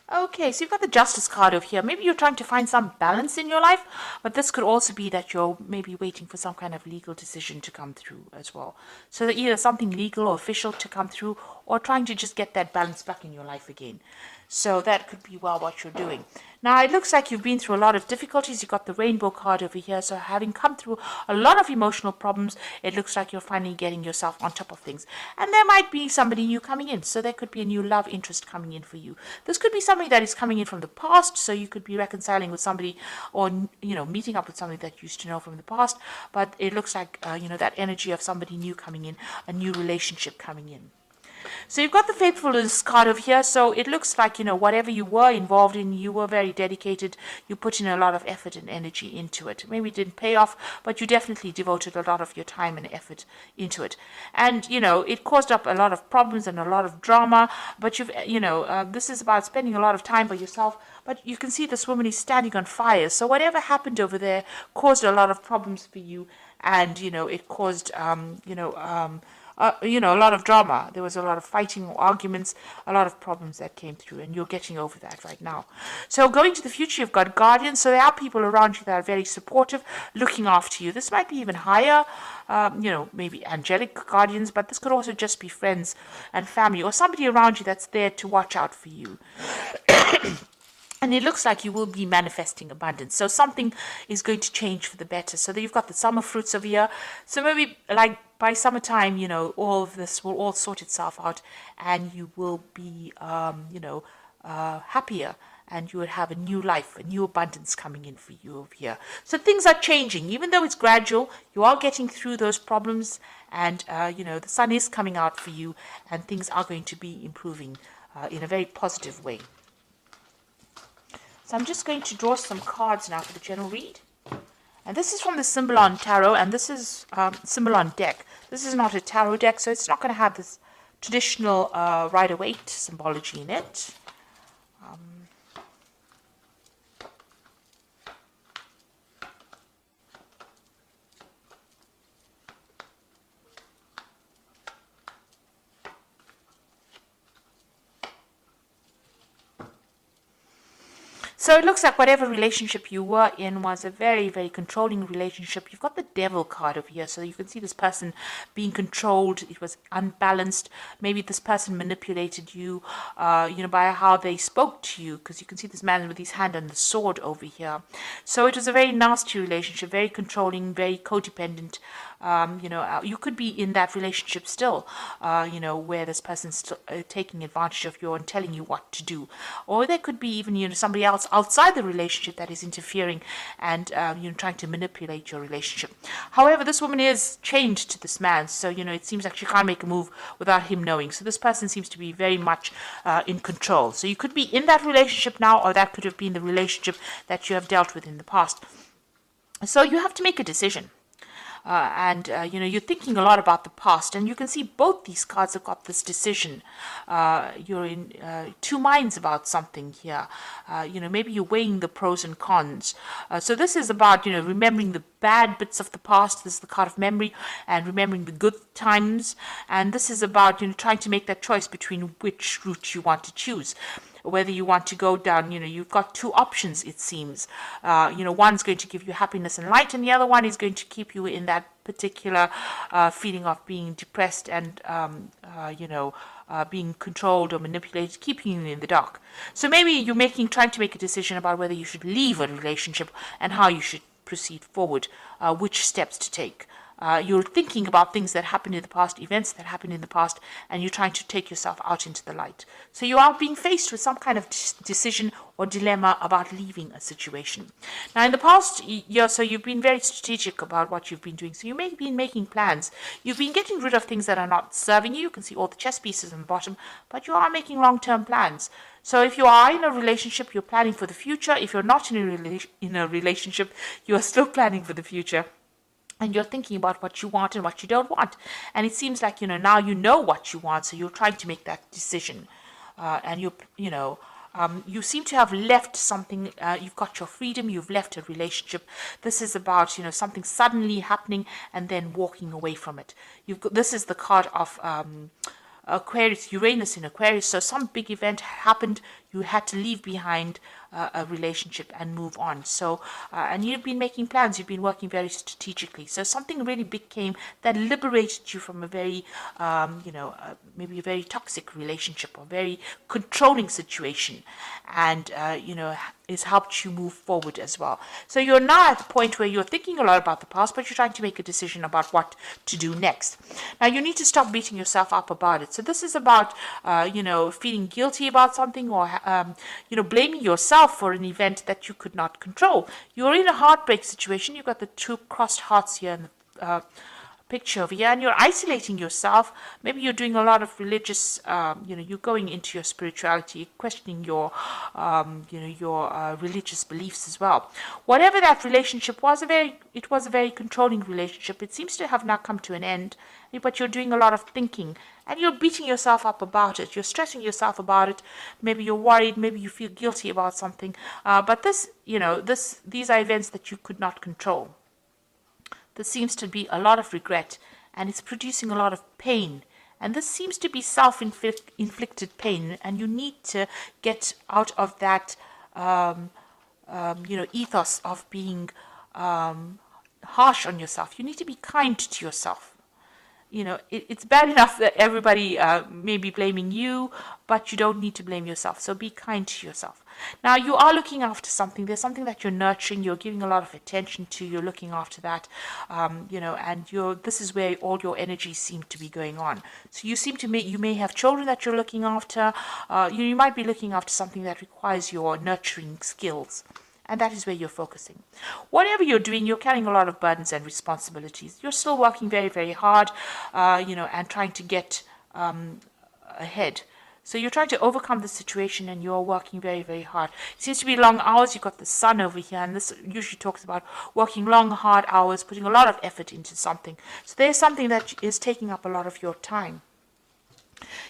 Okay, so you've got the Justice card over here. Maybe you're trying to find some balance in your life, but this could also be that you're maybe waiting for some kind of legal decision to come through as well. So that either something legal or official to come through, or trying to just get that balance back in your life again. So that could be well what you're doing. Now it looks like you've been through a lot of difficulties. You've got the rainbow card over here. So having come through a lot of emotional problems, it looks like you're finally getting yourself on top of things. And there might be somebody new coming in. So there could be a new love interest coming in for you. This could be somebody that is coming in from the past. So you could be reconciling with somebody, or meeting up with somebody that you used to know from the past. But it looks like that energy of somebody new coming in, a new relationship coming in. So you've got the faithfulness card over here. So it looks like, whatever you were involved in, you were very dedicated. You put in a lot of effort and energy into it. Maybe it didn't pay off, but you definitely devoted a lot of your time and effort into it. And, it caused up a lot of problems and a lot of drama. But this is about spending a lot of time by yourself. But you can see this woman is standing on fire. So whatever happened over there caused a lot of problems for you. And, it caused, a lot of drama. There was a lot of fighting, arguments, a lot of problems that came through, and you're getting over that right now. So going to the future, you've got guardians. So there are people around you that are very supportive, looking after you. This might be even higher, maybe angelic guardians, but this could also just be friends and family, or somebody around you that's there to watch out for you. And it looks like you will be manifesting abundance. So something is going to change for the better. So that you've got the summer fruits over here. So maybe like by summertime, all of this will all sort itself out, and you will be, happier, and you will have a new life, a new abundance coming in for you over here. So things are changing, even though it's gradual. You are getting through those problems, and the sun is coming out for you, and things are going to be improving in a very positive way. So I'm just going to draw some cards now for the general read. And this is from the Symbolon Tarot, and this is Symbolon deck. This is not a tarot deck, so it's not going to have this traditional Rider-Waite symbology in it. So it looks like whatever relationship you were in was a very, very controlling relationship. You've got the Devil card over here, so you can see this person being controlled. It was unbalanced. Maybe this person manipulated you, by how they spoke to you, because you can see this man with his hand on the sword over here. So it was a very nasty relationship, very controlling, very codependent. You could be in that relationship still, where this person's still taking advantage of you and telling you what to do. Or there could be even, somebody else outside the relationship that is interfering and, trying to manipulate your relationship. However, this woman is chained to this man, so, it seems like she can't make a move without him knowing. So this person seems to be very much in control. So you could be in that relationship now, or that could have been the relationship that you have dealt with in the past. So you have to make a decision. You're thinking a lot about the past, and you can see both these cards have got this decision. You're in two minds about something here. Maybe you're weighing the pros and cons. So this is about, remembering the bad bits of the past. This is the card of memory, and remembering the good times. And this is about, trying to make that choice between which route you want to choose. Whether you want to go down, you've got two options, it seems. One's going to give you happiness and light, and the other one is going to keep you in that particular feeling of being depressed and, being controlled or manipulated, keeping you in the dark. So maybe you're trying to make a decision about whether you should leave a relationship and how you should proceed forward, which steps to take. You're thinking about things that happened in the past, events that happened in the past, and you're trying to take yourself out into the light. So you are being faced with some kind of decision or dilemma about leaving a situation. Now, in the past year, so you've been very strategic about what you've been doing. So you may have been making plans. You've been getting rid of things that are not serving you. You can see all the chess pieces on the bottom, but you are making long-term plans. So if you are in a relationship, you're planning for the future. If you're not in a relationship, you are still planning for the future. And you're thinking about what you want and what you don't want. And it seems like, now you know what you want, so you're trying to make that decision. You seem to have left something. You've got your freedom. You've left a relationship. This is about, something suddenly happening and then walking away from it. This is the card of Aquarius, Uranus in Aquarius. So some big event happened. You had to leave behind a relationship and move on. So, and you've been making plans. You've been working very strategically. So something really big came that liberated you from a very, maybe a very toxic relationship or very controlling situation, and it's helped you move forward as well. So you're now at the point where you're thinking a lot about the past, but you're trying to make a decision about what to do next. Now you need to stop beating yourself up about it. So this is about, feeling guilty about something, or, blaming yourself for an event that you could not control. You're in a heartbreak situation. You've got the two crossed hearts here in the picture over here, and you're isolating yourself. Maybe you're doing a lot of religious, you're going into your spirituality, questioning your religious beliefs as well. Whatever that relationship was, it was a very controlling relationship. It seems to have now come to an end, but you're doing a lot of thinking, and you're beating yourself up about it. You're stressing yourself about it. Maybe you're worried. Maybe you feel guilty about something. But these are events that you could not control. There seems to be a lot of regret, and it's producing a lot of pain. And this seems to be self-inflicted pain, and you need to get out of that, ethos of being harsh on yourself. You need to be kind to yourself. It's bad enough that everybody may be blaming you, but you don't need to blame yourself. So be kind to yourself. Now, you are looking after something. There's something that you're nurturing. You're giving a lot of attention to. You're looking after that, and this is where all your energies seem to be going on. So you may have children that you're looking after. You might be looking after something that requires your nurturing skills. And that is where you're focusing. Whatever you're doing, you're carrying a lot of burdens and responsibilities. You're still working very, very hard, and trying to get ahead. So you're trying to overcome the situation, and you're working very, very hard. It seems to be long hours. You've got the sun over here, and this usually talks about working long, hard hours, putting a lot of effort into something. So there's something that is taking up a lot of your time.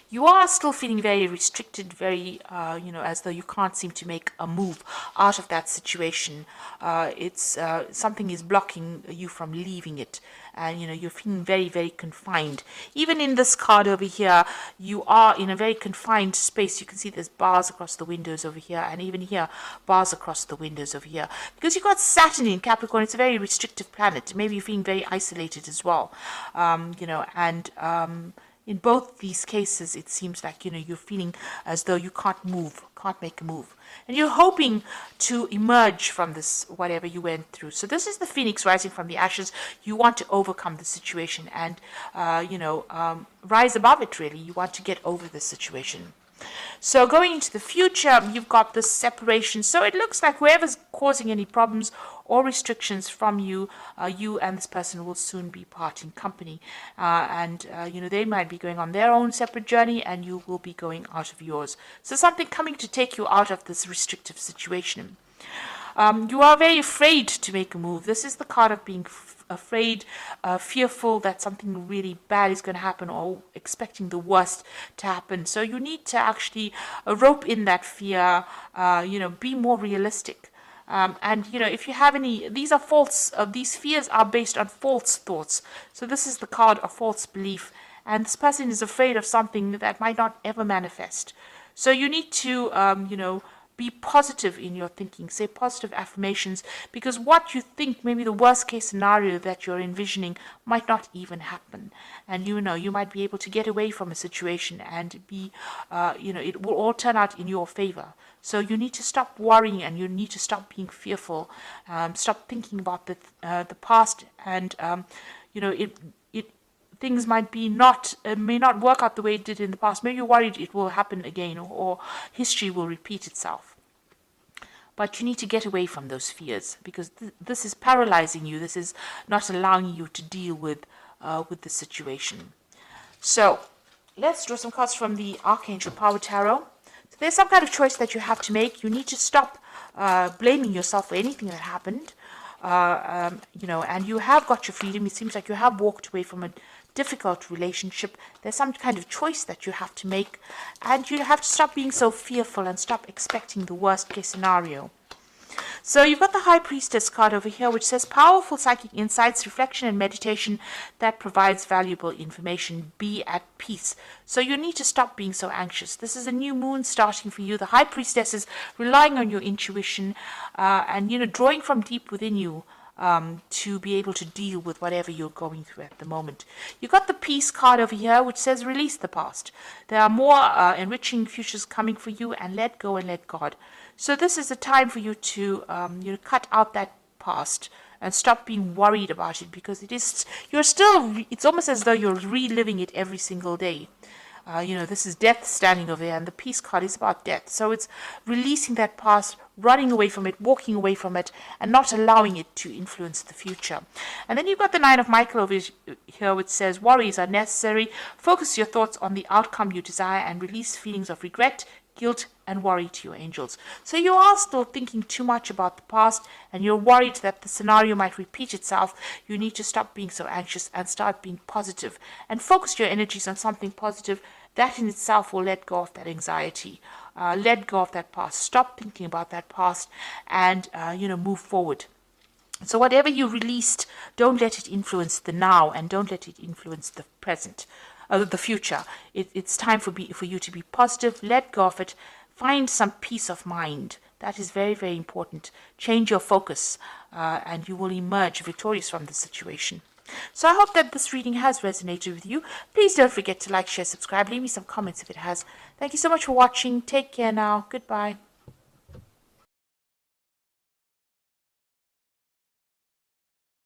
You are still feeling very restricted, very, as though you can't seem to make a move out of that situation. Something is blocking you from leaving it. And, you're feeling very, very confined. Even in this card over here, you are in a very confined space. You can see there's bars across the windows over here. And even here, bars across the windows over here. Because you've got Saturn in Capricorn. It's a very restrictive planet. Maybe you're feeling very isolated as well. In both these cases, it seems like, you're feeling as though you can't make a move. And you're hoping to emerge from this, whatever you went through. So this is the phoenix rising from the ashes. You want to overcome the situation and, rise above it, really. You want to get over the situation. So going into the future, you've got this separation. So it looks like whoever's causing any problems or restrictions from you, you and this person will soon be parting company. They might be going on their own separate journey, and you will be going out of yours. So something coming to take you out of this restrictive situation. You are very afraid to make a move. This is the card of being afraid, fearful that something really bad is going to happen, or expecting the worst to happen. So you need to actually rope in that fear, be more realistic. If you have any, these are false, these fears are based on false thoughts. So this is the card of false belief. And this person is afraid of something that might not ever manifest. So you need to, be positive in your thinking, say positive affirmations, because what you think, maybe the worst case scenario that you're envisioning, might not even happen. And you might be able to get away from a situation and be, it will all turn out in your favor. So you need to stop worrying, and you need to stop being fearful, stop thinking about the past, and, things may not work out the way it did in the past. Maybe you're worried it will happen again, or history will repeat itself. But you need to get away from those fears, because this is paralyzing you. This is not allowing you to deal with the situation. So let's draw some cards from the Archangel Power Tarot. So there's some kind of choice that you have to make. You need to stop blaming yourself for anything that happened. And you have got your freedom. It seems like you have walked away from a difficult relationship. There's some kind of choice that you have to make, and you have to stop being so fearful and stop expecting the worst case scenario. So you've got the High Priestess card over here, which says powerful psychic insights, reflection, and meditation that provides valuable information. Be at peace. So you need to stop being so anxious. This is a new moon starting for you. The High Priestess is relying on your intuition and, drawing from deep within you to be able to deal with whatever you're going through at the moment. You've got the Peace card over here, which says release the past. There are more enriching futures coming for you, and let go and let God. So this is a time for you to cut out that past and stop being worried about it, because it's almost as though you're reliving it every single day. This is death standing over there, and the Peace card is about death. So it's releasing that past, running away from it, walking away from it, and not allowing it to influence the future. And then you've got the Nine of Michael over here, which says worries are necessary. Focus your thoughts on the outcome you desire and release feelings of regret, guilt, and worry to your angels. So you are still thinking too much about the past, and you're worried that the scenario might repeat itself. You need to stop being so anxious and start being positive and focus your energies on something positive. That in itself will let go of that anxiety, let go of that past, stop thinking about that past, and move forward. So whatever you released, don't let it influence the now, and don't let it influence the present, the future. It's time for you to be positive. Let go of it. Find some peace of mind. That is very, very important. Change your focus, and you will emerge victorious from the situation. So I hope that this reading has resonated with you. Please don't forget to like, share, subscribe. Leave me some comments if it has. Thank you so much for watching. Take care now. Goodbye.